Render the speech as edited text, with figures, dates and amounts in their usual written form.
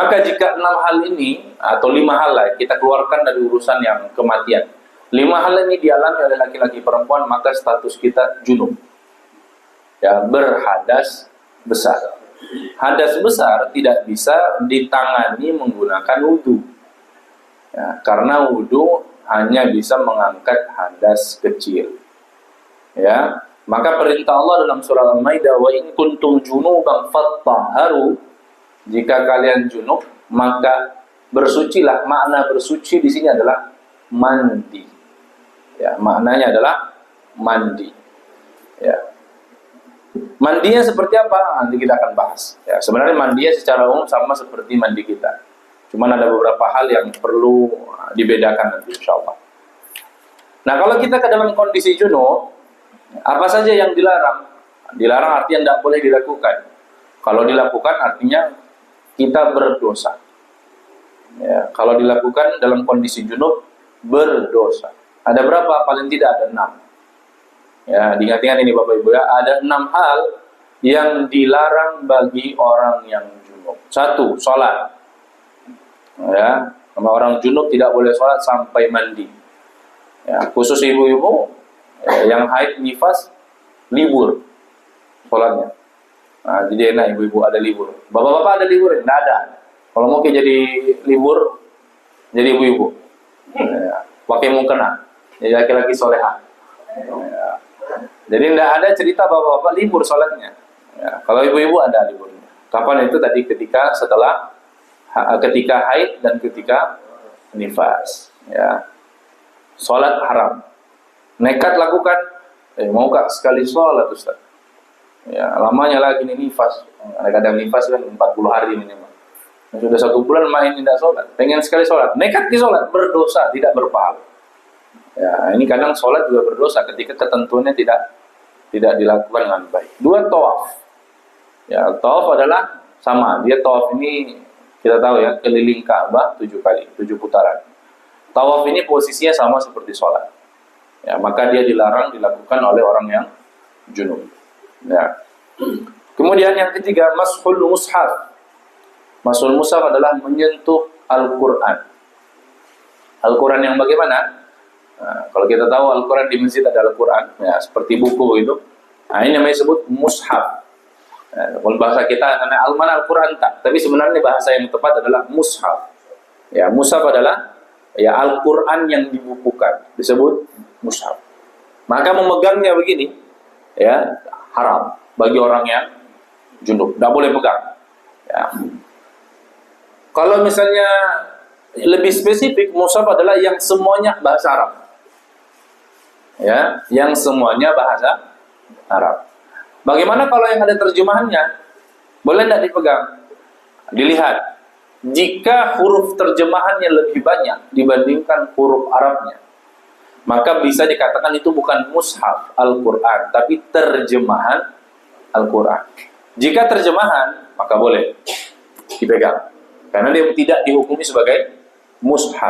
Maka jika 6 hal ini atau 5 hal lah kita keluarkan dari urusan yang kematian, 5 hal ini dialami oleh laki-laki perempuan, maka status kita junub, ya, berhadas besar. Hadas besar tidak bisa ditangani menggunakan wudu, ya, karena wudu hanya bisa mengangkat hadas kecil, ya. Maka perintah Allah dalam surah Al-Maidah, wa in kuntum junuban fattahharu, jika kalian junub maka bersucilah. Makna bersuci di sini adalah mandi, ya, maknanya adalah mandi, ya. Mandinya seperti apa? Nanti kita akan bahas. Ya, sebenarnya mandinya secara umum sama seperti mandi kita. Cuman ada beberapa hal yang perlu dibedakan nanti insyaallah. Nah, kalau kita ke dalam kondisi junub, apa saja yang dilarang? Dilarang artinya tidak boleh dilakukan. Kalau dilakukan artinya kita berdosa. Ya, kalau dilakukan dalam kondisi junub, berdosa. Ada berapa? Paling tidak ada 6. Ya, diingat-ingat ini Bapak Ibu ya, ada 6 hal yang dilarang bagi orang yang junub. 1, sholat. Ya, orang junub tidak boleh sholat sampai mandi. Ya, khusus ibu-ibu yang haid nifas, libur sholatnya. Nah, jadi enak ibu-ibu ada libur. Bapak-bapak ada libur? Tidak ada. Kalau mau jadi libur, jadi ibu-ibu. Ya, pakai mukena, jadi laki-laki soleha. Ya. Jadi tidak ada cerita bapak-bapak libur sholatnya. Ya, kalau ibu-ibu ada liburnya. Kapan itu? Tadi ketika haid dan ketika nifas. Ya. Sholat haram. Nekat lakukan. Mau gak sekali sholat Ustaz? Ya, lamanya lagi nih nifas. Kadang nifas kan 40 hari minimal. Sudah 1 bulan main tidak sholat. Pengen sekali sholat. Nekat di sholat. Berdosa, tidak berpahala. Ya, ini kadang sholat juga berdosa ketika ketentuannya tidak dilakukan dengan baik. 2, tawaf. Ya, tawaf adalah sama. Dia tawaf ini kita tahu ya, keliling Ka'bah 7 kali, 7 putaran. Tawaf ini posisinya sama seperti sholat. Ya, maka dia dilarang dilakukan oleh orang yang junub. Ya. Kemudian yang ketiga, mashul mushaf. Mashul mushaf adalah menyentuh Al-Quran. Al-Quran yang bagaimana? Nah, kalau kita tahu Al-Quran di masjid ada Al-Quran, ya, seperti buku itu. Nah, ini namanya disebut mushaf. Nah, kalau bahasa kita mana Al-Quran tak, tapi sebenarnya bahasa yang tepat adalah mushaf. Ya, mushaf adalah ya Al-Quran yang dibukukan, disebut mushaf. Maka memegangnya begini, ya, haram bagi orang yang junub, tidak boleh pegang. Ya. Kalau misalnya lebih spesifik, mushaf adalah yang semuanya bahasa Arab. Ya, yang semuanya bahasa Arab. Bagaimana kalau yang ada terjemahannya? Boleh tidak dipegang? Dilihat. Jika huruf terjemahannya lebih banyak dibandingkan huruf Arabnya, maka bisa dikatakan itu bukan mushaf Al-Quran, tapi terjemahan Al-Quran. Jika terjemahan, maka boleh dipegang. Karena dia tidak dihukumi sebagai mushaf.